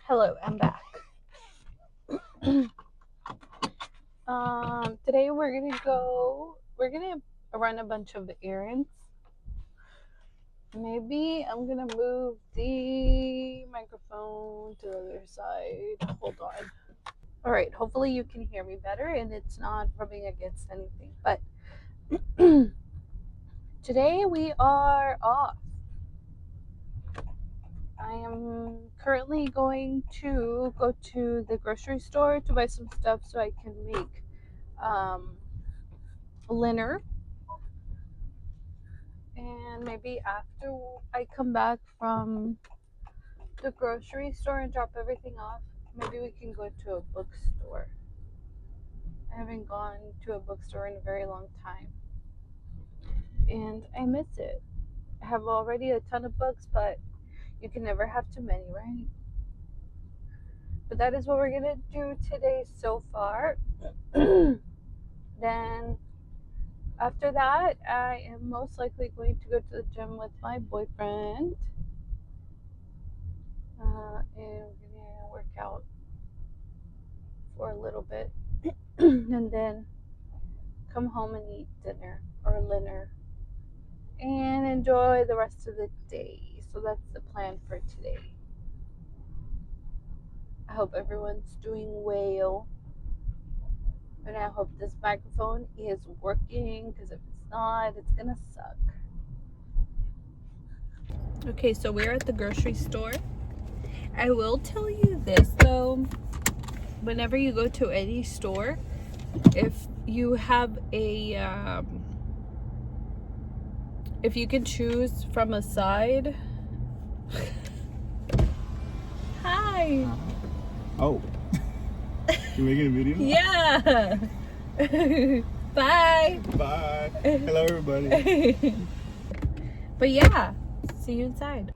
Hello, I'm back. Today we're gonna run a bunch of errands. Maybe I'm gonna move the microphone to the other side. Hold on. All right, hopefully you can hear me better and it's not rubbing against anything. But today we are off. I am currently going to go to the grocery store to buy some stuff so I can make dinner. And maybe after I come back from the grocery store and drop everything off, maybe we can go to a bookstore. I haven't gone to a bookstore in a very long time, and I miss it. I have already a ton of books, but you can never have too many, right? But that is what we're gonna do today so far. Then after that, I am most likely going to go to the gym with my boyfriend. And we're gonna work out for a little bit and then come home and eat dinner or and enjoy the rest of the day. So that's the plan for today. I hope everyone's doing well, and I hope this microphone is working, because if it's not, it's gonna suck. Okay, so we're at the grocery store. I will tell you this though, whenever you go to any store, if you have if you can choose from a side. Hi. Oh. You making a video? Yeah. Bye. Bye. Hello, everybody. But yeah, see you inside.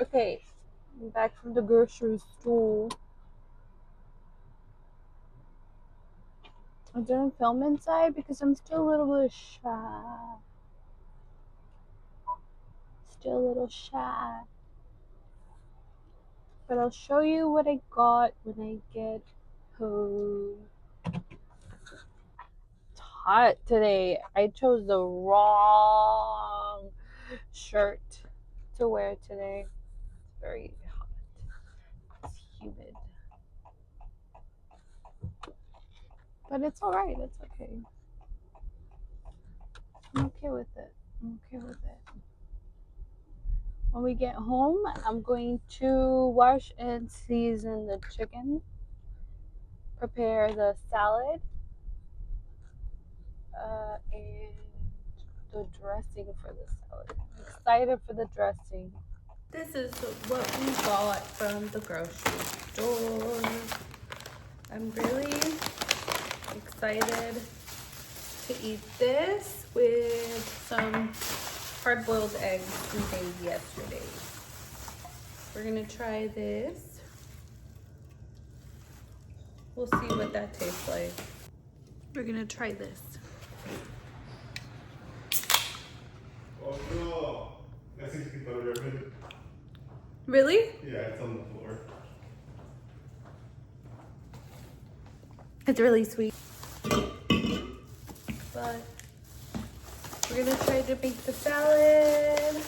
Okay, I'm back from the grocery store. I didn't film inside because I'm still a little bit shy. Still a little shy. But I'll show you what I got when I get home. It's hot today. I chose the wrong shirt to wear today. It's very hot. It's humid. But it's alright. It's okay. I'm okay with it. When we get home, I'm going to wash and season the chicken, prepare the salad, and the dressing for the salad. I'm excited for the dressing. This is what we got from the grocery store. I'm really excited to eat this with some hard-boiled eggs we made yesterday. We're gonna try this. We'll see what that tastes like. We're gonna try this. Oh no! That's a butter ribbon. Really? Yeah, it's on the floor. It's really sweet. But we're gonna try to make the salad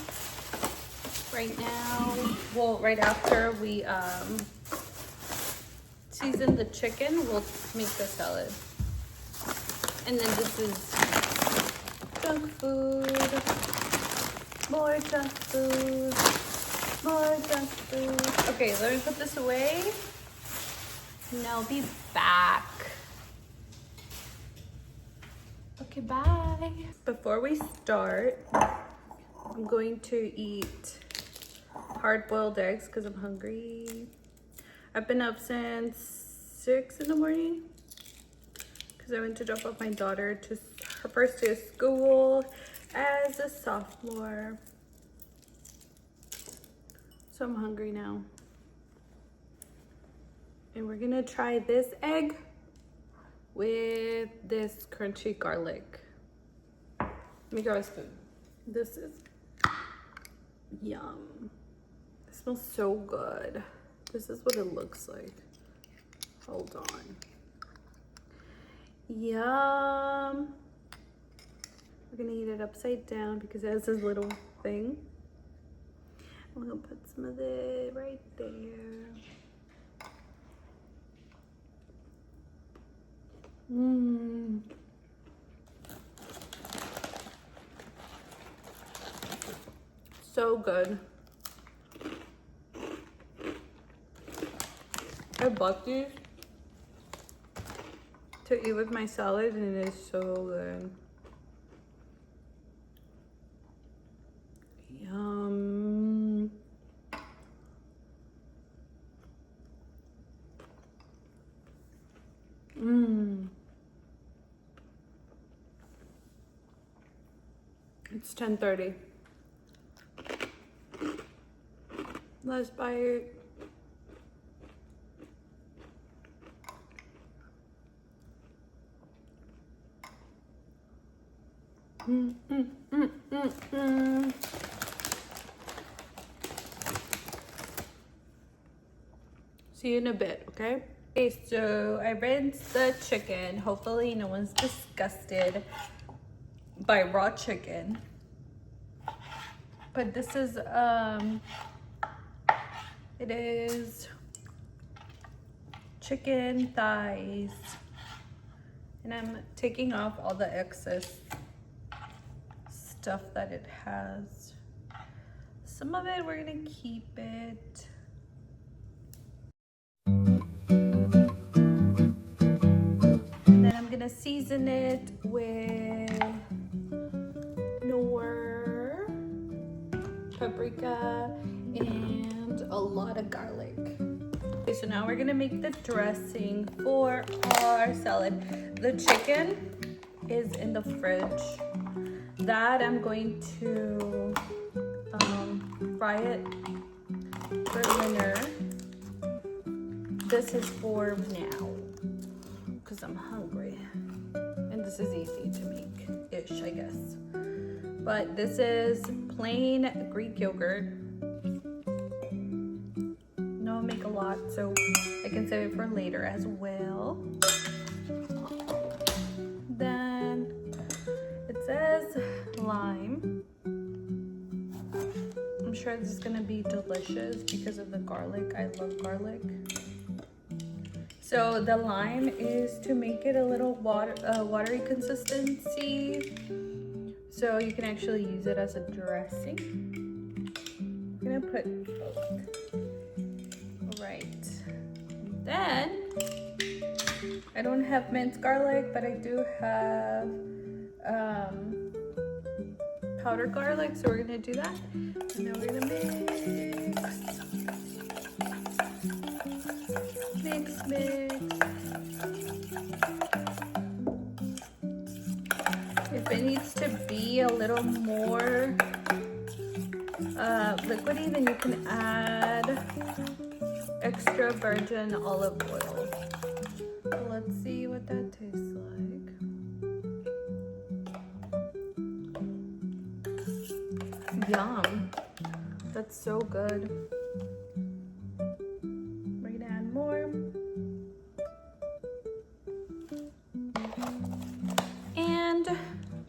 right now. Well, right after we season the chicken, we'll make the salad. And then this is junk food. More junk food. More junk food. Okay, let me put this away. And I'll be back. Okay, bye. Before we start, I'm going to eat hard-boiled eggs because I'm hungry. I've been up since 6 in the morning because I went to drop off my daughter to her first day of school as a sophomore. So I'm hungry now. And we're gonna try this egg with this crunchy garlic. Let me grab a spoon. This is yum. It smells so good. This is what it looks like. Hold on. Yum. We're gonna eat it upside down because it has this little thing. I'm gonna put some of it right there. Mmm. So good. I bought these to eat with my salad and it is so good. Yum. Mmm. It's 10:30. Let's bite. See you in a bit, okay? Okay, so I rinsed the chicken. Hopefully no one's disgusted by raw chicken. But this is, it is chicken thighs. And I'm taking off all the excess stuff that it has. Some of it, we're gonna keep it. And then I'm gonna season it with nor, paprika, and a lot of garlic. Okay, so now we're gonna make the dressing for our salad. The chicken is in the fridge. That I'm going to fry it for dinner. This is for now because I'm hungry, and this is easy to make-ish, I guess. But this is plain Greek yogurt. No, I'll make a lot, so I can save it for later as well. Then it says lime. I'm sure this is gonna be delicious because of the garlic. I love garlic. So the lime is to make it a little watery consistency, so you can actually use it as a dressing. I'm gonna put both. All right. Then I don't have minced garlic, but I do have powdered garlic, so we're gonna do that. And now we're gonna mix. If it needs to be a little more liquidy, then you can add extra virgin olive oil. So let's see what that tastes like. Yum. That's so good. We're gonna add more. And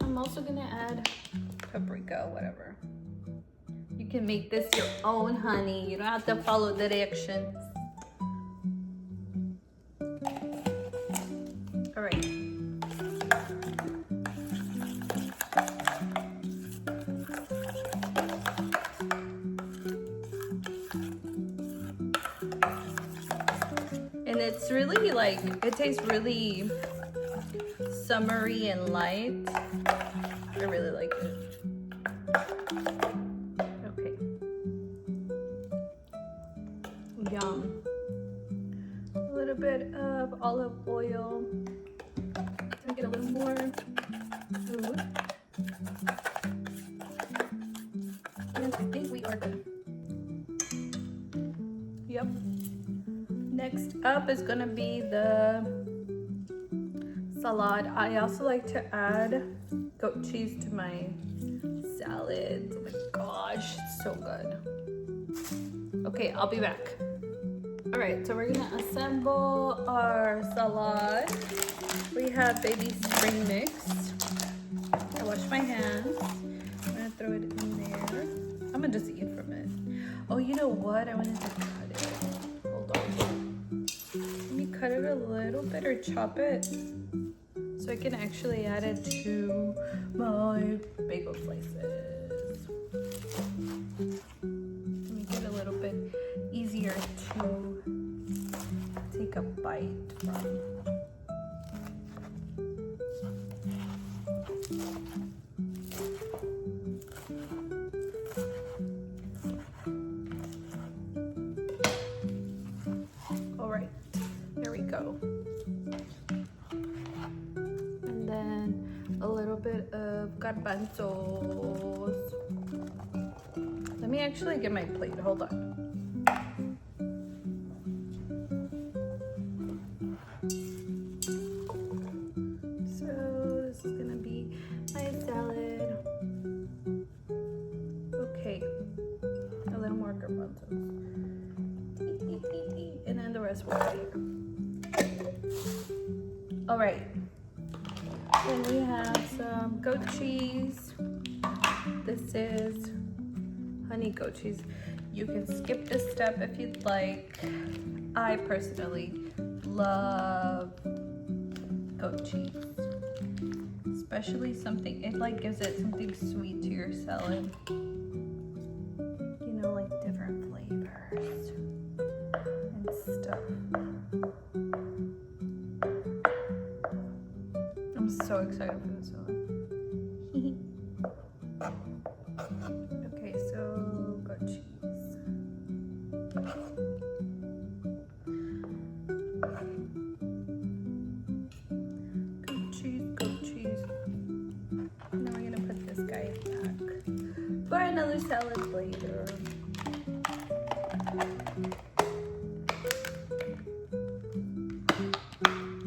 I'm also gonna add paprika, whatever. You can make this your own, honey. You don't have to follow directions. All right. And it's really like, it tastes really summery and light. I really like it. Okay. Yum. A little bit of olive oil. Can I get a little more? Ooh. And I think we are good. Yep. Next up is gonna be the salad. I also like to add goat cheese to my salads. Oh my gosh, it's so good. Okay, I'll be back. All right, so we're gonna assemble our salad. We have baby spring mix. I washed my hands. I'm gonna throw it in there. I'm gonna just eat from it. Oh, you know what? I wanted to cut it. Hold on. Let me cut it a little bit or chop it so I can actually add it to my bagel slices. Make it a little bit easier to take a bite from. All right, there we go. And then a little bit of garbanzos. Let me actually get my plate, hold on. So this is gonna be my salad. Okay, a little more garbanzos. And then the rest will be here. All right, then we have some goat cheese. This is honey goat cheese. You can skip this step if you'd like. I personally love goat cheese, especially something, it like gives it something sweet to your salad. You know, like different flavors and stuff. I'm so excited for this one. Okay, so goat cheese. Goat cheese. Now we're gonna put this guy back for another salad later.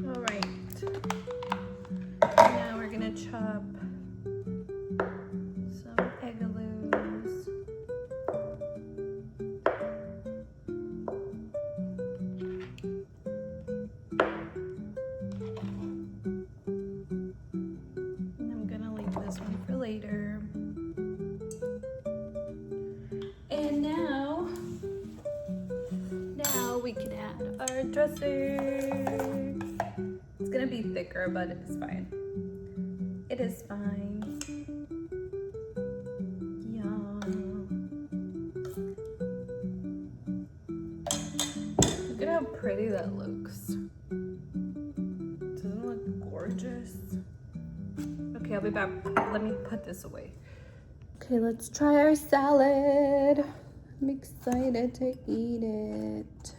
All right. Now we're gonna chop some eggaloos. And I'm gonna leave this one for later. And now we can add our dressing. It's gonna be thicker, but it's fine. It is fine. Yum. Look at how pretty that looks. Doesn't it look gorgeous? Okay, I'll be back. Let me put this away. Okay, let's try our salad. I'm excited to eat it.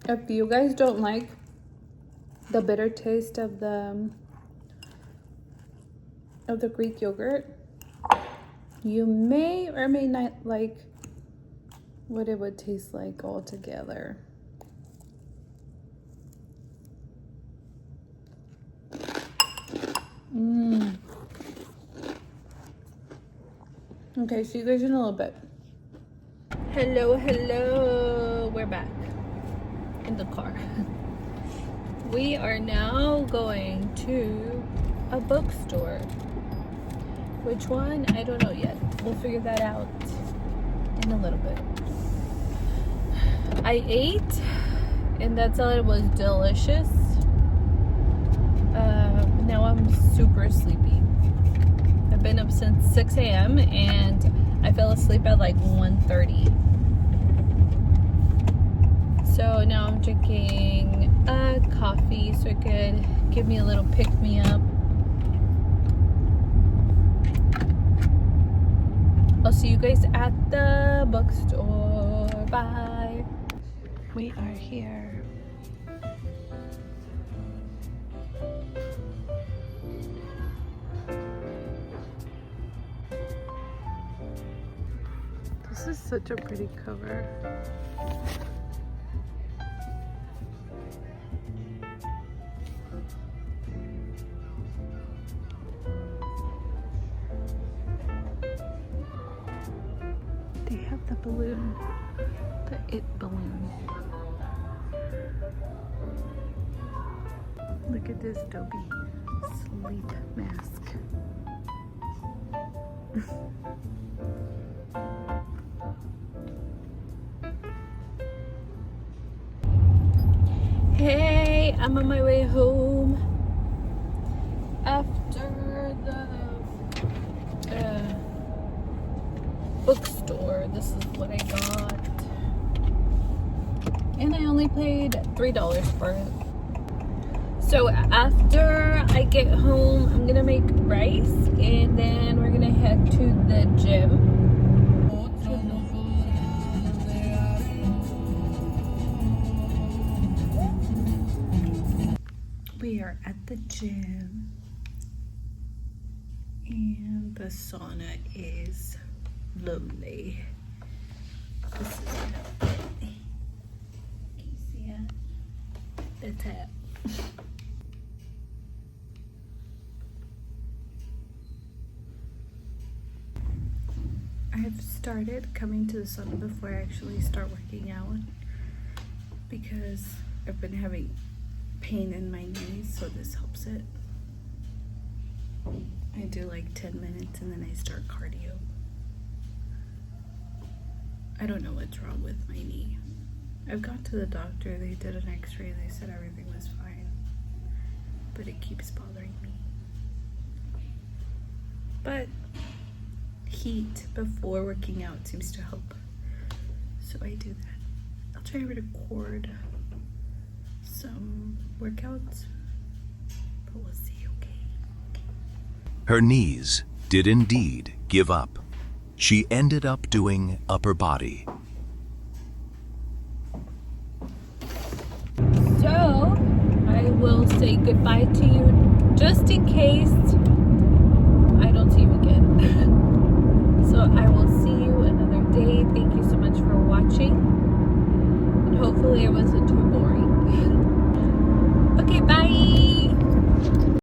If you guys don't like the bitter taste of the Greek yogurt, you may or may not like what it would taste like altogether. Okay, see you guys in a little bit. Hello, we're back in the car. We are now going to a bookstore. Which one? I don't know yet. We'll figure that out in a little bit. I ate, and that salad was delicious. Now I'm super sleepy. I've been up since 6 a.m. and I fell asleep at like 1:30. So now I'm drinking a coffee so it could give me a little pick-me-up. I'll see you guys at the bookstore. Bye. We are here. This is such a pretty cover. balloon. The it balloon. Look at this Dobby sleep mask. Hey, I'm on my way home after the bookstore. This is what I got. And I only paid $3 for it. So after I get home, I'm gonna make rice and then we're gonna head to the gym. We are at the gym and the sauna is lovely. This is it. Can you see it? That's it. I've started coming to the sauna before I actually start working out because I've been having pain in my knees, so this helps it. I do like 10 minutes and then I start cardio. I don't know what's wrong with my knee. I've gone to the doctor, they did an x-ray, they said everything was fine, but it keeps bothering me. But heat before working out seems to help, so I do that. I'll try to record some workouts, but we'll see. Okay. Her knees did indeed give up. She ended up doing upper body. So I will say goodbye to you just in case I don't see you again. So I will see you another day. Thank you so much for watching. And hopefully it wasn't too